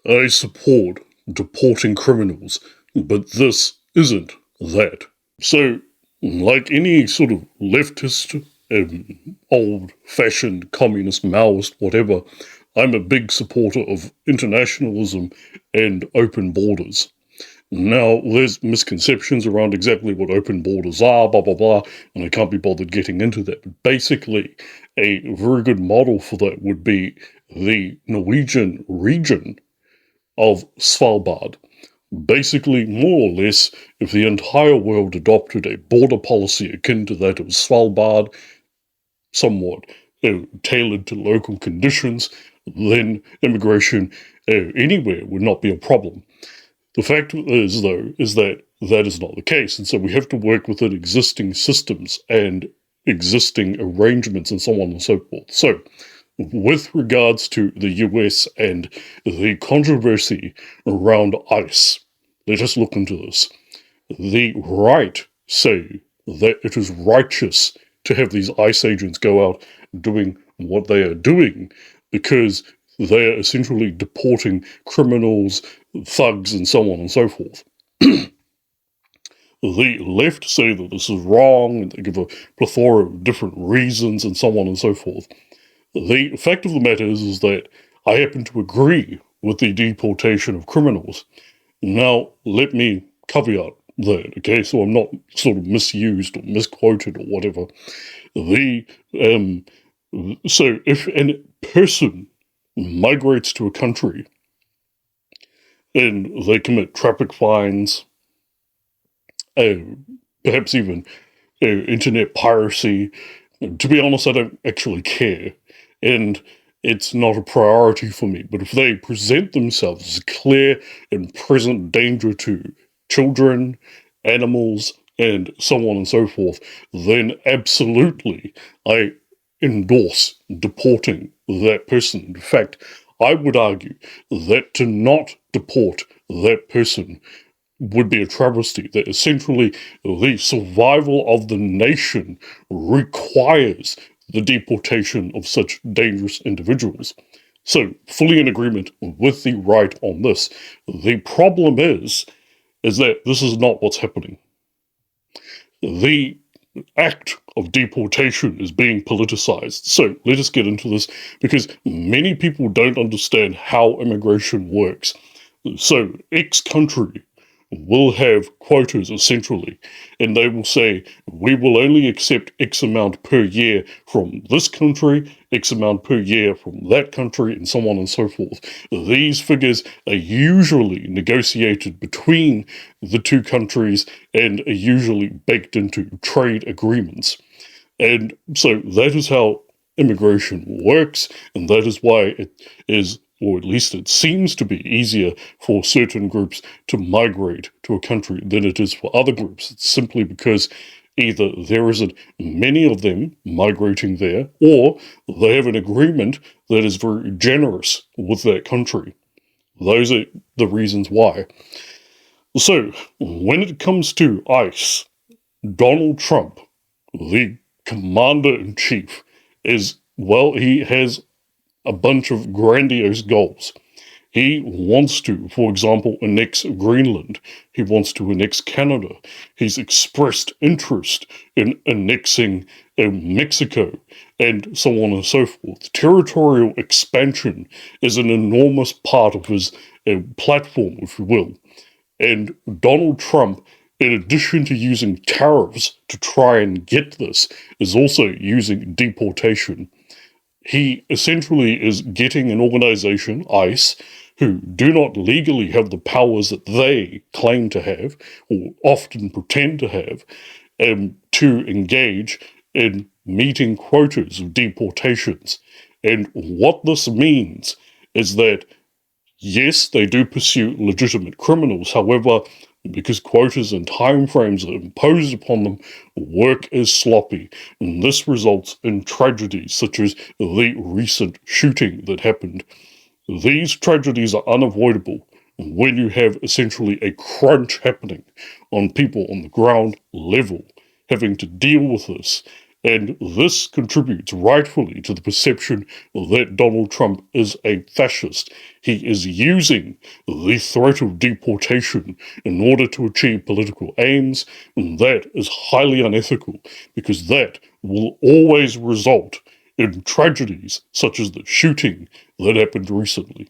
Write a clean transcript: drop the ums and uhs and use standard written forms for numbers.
I support deporting criminals, but this isn't that. So, like any sort of leftist, old-fashioned communist, Maoist, whatever, I'm a big supporter of internationalism and open borders. Now, there's misconceptions around exactly what open borders are, blah, blah, blah, and I can't be bothered getting into that. But basically, a very good model for that would be the Norwegian region of Svalbard. Basically, more or less, if the entire world adopted a border policy akin to that of Svalbard, somewhat tailored to local conditions, then immigration anywhere would not be a problem. The fact is, though, is that that is not the case, and so we have to work within existing systems and existing arrangements and so on and so forth. So, with regards to the US and the controversy around ICE, let us look into this. The right say that it is righteous to have these ICE agents go out doing what they are doing because they are essentially deporting criminals, thugs, and so on and so forth. The left say that this is wrong, and they give a plethora of different reasons and so on and so forth. The fact of the matter is that I happen to agree with the deportation of criminals. Now, let me caveat that, okay, so I'm not sort of misused or misquoted or whatever. The so if a person migrates to a country and they commit traffic fines, uh, perhaps even internet piracy, to be honest, I don't actually care. And it's not a priority for me. But if they present themselves as a clear and present danger to children, animals, and so on and so forth, then absolutely I endorse deporting that person. In fact, I would argue that to not deport that person would be a travesty, that essentially the survival of the nation requires the deportation of such dangerous individuals. So, fully in agreement with the right on this. The problem is that this is not what's happening. The act of deportation is being politicized. So let us get into this because many people don't understand how immigration works. So, X country will have quotas essentially, and they will say, we will only accept X amount per year from this country, X amount per year from that country, and so on and so forth. These figures are usually negotiated between the two countries and are usually baked into trade agreements. And so that is how immigration works, and that is why it is, or at least it seems to be, easier for certain groups to migrate to a country than it is for other groups. It's simply because either there isn't many of them migrating there, or they have an agreement that is very generous with that country. Those are the reasons why. So, when it comes to ICE, Donald Trump, the commander in chief, is, well, he has a bunch of grandiose goals. He wants to, for example, annex Greenland. He wants to annex Canada. He's expressed interest in annexing Mexico, and so on and so forth. Territorial expansion is an enormous part of his platform, if you will. And Donald Trump, in addition to using tariffs to try and get this, is also using deportation. He essentially is getting an organization, ICE, who do not legally have the powers that they claim to have, or often pretend to have, to engage in meeting quotas of deportations. And what this means is that yes, they do pursue legitimate criminals. However, because quotas and timeframes are imposed upon them, work is sloppy. And this results in tragedies such as the recent shooting that happened. These tragedies are unavoidable when you have essentially a crunch happening on people on the ground level having to deal with this. And this contributes rightfully to the perception that Donald Trump is a fascist. He is using the threat of deportation in order to achieve political aims, and that is highly unethical because that will always result in tragedies such as the shooting that happened recently.